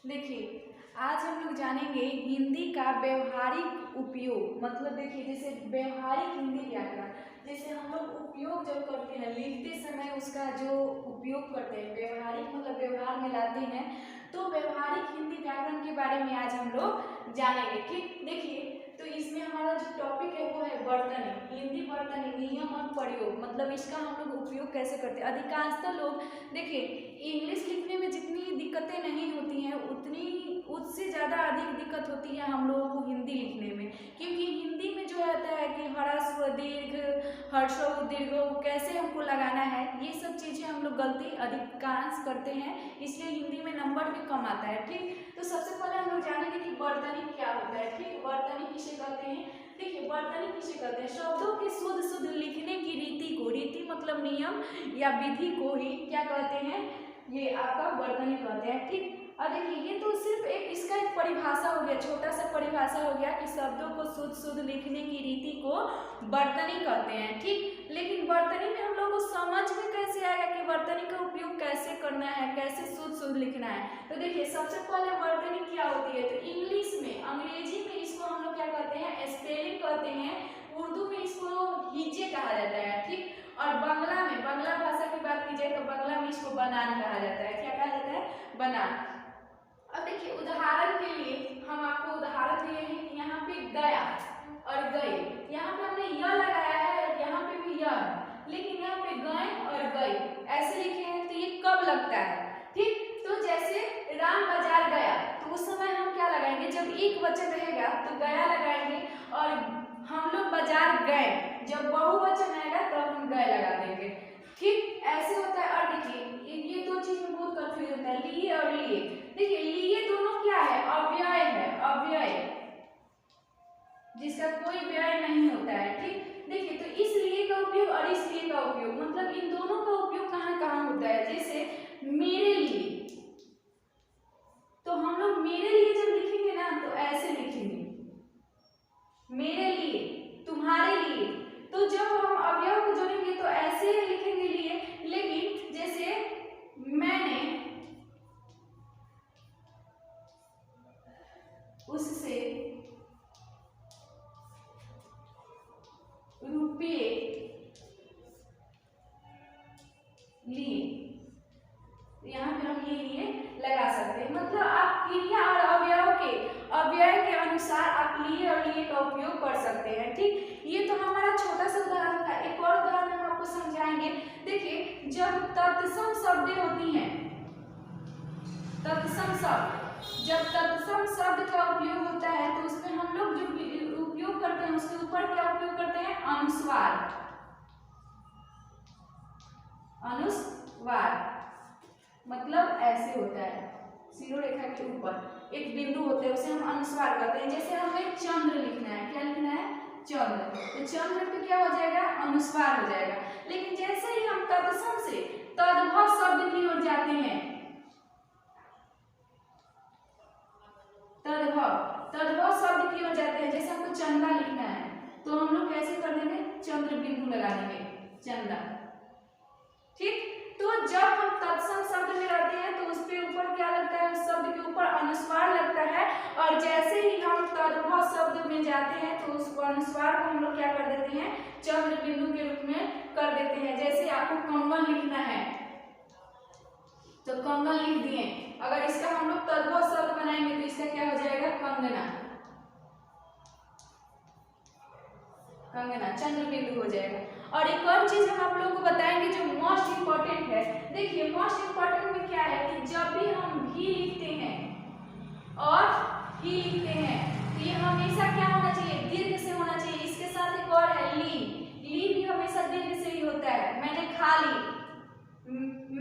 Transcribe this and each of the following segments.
देखिए, आज हम लोग जानेंगे हिंदी का व्यवहारिक उपयोग। मतलब देखिए, जैसे व्यवहारिक हिंदी व्याकरण, जैसे हम लोग उपयोग जब करते हैं लिखते समय, उसका जो उपयोग करते हैं, व्यवहारिक मतलब व्यवहार में लाते हैं, तो व्यवहारिक हिंदी व्याकरण के बारे में आज हम लोग जानेंगे। ठीक, देखिए, तो इसमें हमारा जो टॉपिक है वो है वर्तनी, हिंदी वर्तनी, नियम और प्रयोग। मतलब इसका हम लोग उपयोग कैसे करते हैं। अधिकांशतः लोग देखिए, इंग्लिश लिखने में जितनी दिक्कतें नहीं होती हैं, उतनी उससे ज़्यादा अधिक दिक्कत होती है हम लोगों को हिंदी लिखने में। क्योंकि हिंदी में जो रहता है कि ह्रस्व दीर्घ, हर्षव दीर्घ कैसे हमको लगाना है, ये सब चीज़ें हम लोग गलती अधिकांश करते हैं, इसलिए हिंदी में नंबर भी कम आता है। ठीक, तो सबसे पहले हम लोग जानेंगे कि वर्तनी क्या होता है। ठीक, वर्तनी किसे कहते हैं। देखिए, वर्तनी किसे कहते हैं, शब्दों की शुद्ध शुद्ध लिखने की रीति को, रीति मतलब नियम या विधि को ही क्या कहते हैं, ये आपका वर्तनी कहते हैं। ठीक, और देखिए, ये तो सिर्फ एक इसका एक परिभाषा हो गया, छोटा सा परिभाषा हो गया कि शब्दों को शुद्ध शुद्ध लिखने की रीति को वर्तनी कहते हैं। ठीक, लेकिन वर्तनी में हम लोग को समझ में कैसे आएगा कि वर्तनी का उपयोग कैसे करना है, कैसे शुद्ध शुद्ध लिखना है। तो देखिए, सबसे पहले वर्तनी क्या होती है, तो इंग्लिश में, अंग्रेजी में इसको हम लोग क्या कहते हैं, स्पेलिंग कहते हैं। उर्दू में इसको हिज्जे कहा जाता है। ठीक, और बांग्ला में, बांग्ला भाषा की बात की जाए तो बांग्ला में इसको बनान कहा जाता है। क्या कहा जाता है, बनान। अब देखिए, उदाहरण के लिए हम आपको उदाहरण दिए हैं कि यहाँ पे गया और गए, यहाँ पे हमने य लगाया है और यहाँ पे भी य है, लेकिन यहाँ पे गए और गई ऐसे लिखे हैं, तो ये कब लगता है। ठीक, तो जैसे राम बाजार गया, तो उस समय हम क्या लगाएंगे, जब एक वचन रहेगा तो गया लगाएंगे, और हम लोग बाजार गए, जब बहुवचन आएगा तो हम गए लगा देंगे। ठीक, ऐसे होता है। और देखिए, ये दो चीज में बहुत कंफ्यूज होता है, लिए और लिए। देखिए, लिए दोनों क्या है, अव्यय है, अव्यय जिसका कोई व्यय नहीं होता है। ठीक, देखिए, तो इस लिए का उपयोग और इस लिए का उपयोग, मतलब इन दोनों का उपयोग कहाँ कहाँ होता है। जैसे मेरे लिए, तो हम लोग मेरे लिए जब लिखेंगे ना तो ऐसे लिखेंगे, मेरे लिए, तुम्हारे लिए। तो जब हम अवयव को जोड़ेंगे तो ऐसे लिखेंगे लिए, लेकिन जैसे मैंने उससे रुपये लिए, यहाँ पे हम ये लिए लगा सकते हैं। मतलब आप क्रिया और अव्यय के अनुसार आप लिए और लिए का उपयोग कर सकते हैं। ठीक, ये तो हमारा छोटा सा उदाहरण था। एक और उदाहरण हम आपको समझाएंगे। देखिए, जब तत्सम शब्दें होती हैं, तत्सम शब्द, जब तत्सम शब्द का उपयोग होता है तो उसमें हम लोग जो उपयोग करते हैं उसके ऊपर क्या उपयोग करते हैं, अनुस्वार। अनुस्वार मतलब ऐसे होता है, शिरोरेखा के ऊपर एक बिंदु होता है, उसे हम अनुस्वार कहते हैं। जैसे हमें चंद्र लिखना है, क्या लिखना है, चंद्र, तो चंद्र पे क्या हो जाएगा, अनुस्वार हो जाएगा। लेकिन जैसे ही हम तत्सम से तद्भव शब्द की ओर जाते हैं, तद्भव शब्द की ओर जाते हैं, जैसे हमको चंदा लिखना है तो हम लोग कैसे कर देंगे, चंद्र बिंदु लगा देंगे, चंदा। ठीक, तो जब हम तत्सम शब्द में रहते हैं तो उसके ऊपर क्या लगता है, उस शब्द के ऊपर अनुस्वार लगता है, और जैसे ही हम तद्भव शब्द में जाते हैं तो उस अनुस्वार को हम लोग क्या कर देते हैं, चंद्र बिंदु के रूप में कर देते हैं। जैसे आपको कंगन लिखना है तो कंगन लिख दिए, अगर इसका हम लोग तद्भव शब्द बनाएंगे तो इसका क्या हो जाएगा, कंगना, कंगना, चंद्र बिंदु हो जाएगा। और एक और चीज हम आप लोगों को बताएंगे जो मोस्ट इंपॉर्टेंट है। देखिए, मोस्ट इंपॉर्टेंट में क्या है कि जब भी हम भी लिखते हैं और ही लिखते हैं तो ये हमेशा क्या होना चाहिए, दीर्घ से होना चाहिए। इसके साथ एक और है ली, ली भी हमेशा दीर्घ से ही होता है। मैंने खा ली,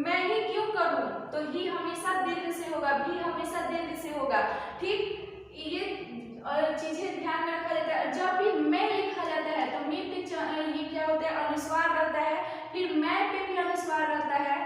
मैं ही क्यों करूं, तो ही हमेशा दीर्घ से होगा, भी हमेशा दीर्घ से होगा। ठीक, ये चीजें ध्यान में रखा जाता है। जब भी मैं लिखा जाता है तो मैं पे ये क्या होता है, अनुस्वार रहता है, फिर मैं पे भी अनुस्वार रहता है।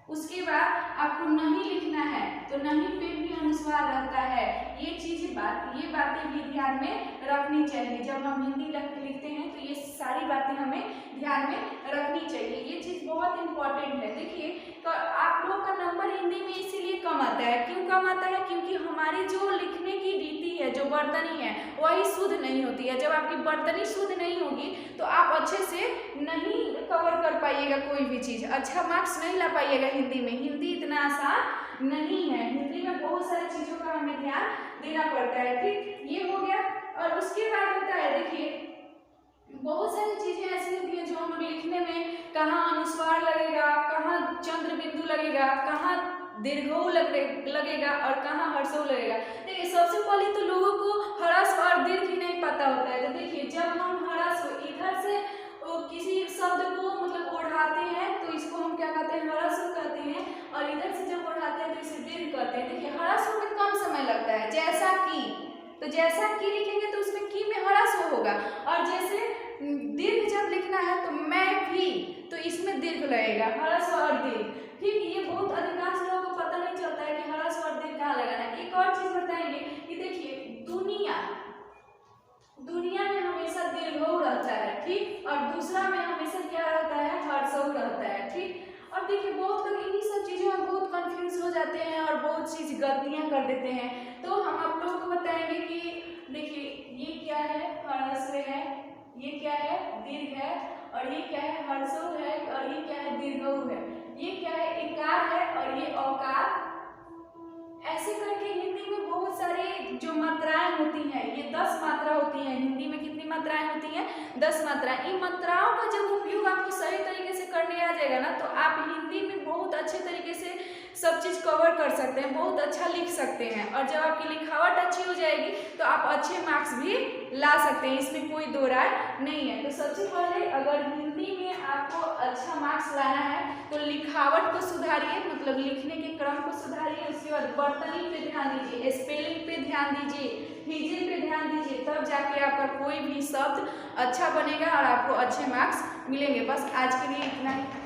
उसके बाद आपको नहीं लिखना है तो नहीं पे भी अनुस्वार रहता है। ये बातें भी ध्यान में रखनी चाहिए। जब हम हिंदी लिखते हैं तो ये सारी बातें हमें ध्यान में रखनी चाहिए, ये चीज बहुत इंपॉर्टेंट है। देखिए, तो आप लोग का नंबर हिंदी में इसीलिए कम आता आता है। क्यों कम आता है? क्योंकि हमारी जो लिखने की रीति है, जो वर्तनी है, वही शुद्ध नहीं होती है। जब आपकी वर्तनी शुद्ध नहीं होगी तो आप अच्छे से नहीं कवर कर पाइएगा कोई भी चीज़, अच्छा मार्क्स नहीं ला पाइएगा हिंदी में। हिंदी इतना आसान नहीं है, हिंदी में बहुत सारी चीज़ों का हमें ध्यान देना पड़ता है। ठीक, ये हो गया। और उसके बाद होता है, देखिए बहुत सारी चीज़ें ऐसी होती हैं जो हम लिखने में, कहाँ अनुस्वार लगेगा, कहाँ चंद्र बिंदु लगेगा, कहाँ दीर्घऊ लगेगा और कहाँ हर्षऊ लगेगा। देखिए सबसे पहले तो लोगों को ह्रस्व और दीर्घ ही नहीं पता होता है। तो देखिए जब हम ह्रस्व इधर से किसी शब्द को मतलब ओढ़ाते हैं तो इसको हम क्या कहते हैं? ह्रस्व कहते हैं। और इधर से जब ओढ़ाते हैं तो इसे दीर्घ कहते हैं। देखिए ह्रस्व में कम समय लगता है, जैसा कि, तो जैसा कि लिखेंगे तो उसमें की में ह्रस्व होगा। और जैसे दीर्घ जब लिखना है तो मैं भी, तो इसमें दीर्घ लगेगा, ह्रस्व और दीर्घ। ठीक, ये बहुत अधिकांश लोगों को पता नहीं चलता है कि ह्रस्व और दीर्घ कहाँ लगाना है। एक और चीज बताएंगे कि देखिए दुनिया में हमेशा दीर्घऊ रहता है। ठीक, और दूसरा में हमेशा क्या रहता है? हर्षऊ रहता है। ठीक, और देखिए बहुत लोग इन्हीं सब चीज़ों में बहुत कंफ्यूज हो जाते हैं और बहुत चीज़ गलतियां कर देते हैं। तो हम आप लोगों को बताएंगे कि देखिए ये क्या है? ह्रस्व है, ये क्या है? दीर्घ है, और ये क्या है? हर्षऊ है, और ये क्या है? दीर्घऊ है। ये क्या है? इकार है, और ये औकार। ऐसे करके हिंदी में बहुत सारी जो मात्राएं होती हैं, ये 10 मात्रा होती हैं। हिंदी में कितनी मात्राएं होती हैं? 10 मात्राएं। इन मात्राओं का जब उपयोग आपको सही तरीके से करने आ जाएगा ना, तो आप हिंदी में बहुत अच्छे तरीके से सब चीज़ कवर कर सकते हैं, बहुत अच्छा लिख सकते हैं। और जब आपकी लिखावट अच्छी हो जाएगी तो आप अच्छे मार्क्स भी ला सकते हैं, इसमें कोई दो राय नहीं है। तो सबसे पहले अगर हिंदी में आपको अच्छा मार्क्स लाना है तो लिखावट को सुधारिए, मतलब लिखने के क्रम को सुधारिए। उसके बाद वर्तनी पे ध्यान दीजिए, स्पेलिंग पे ध्यान दीजिए, हिजी पे ध्यान दीजिए, तब जाके आपका कोई भी शब्द अच्छा बनेगा और आपको अच्छे मार्क्स मिलेंगे। बस आज के लिए इतना ही।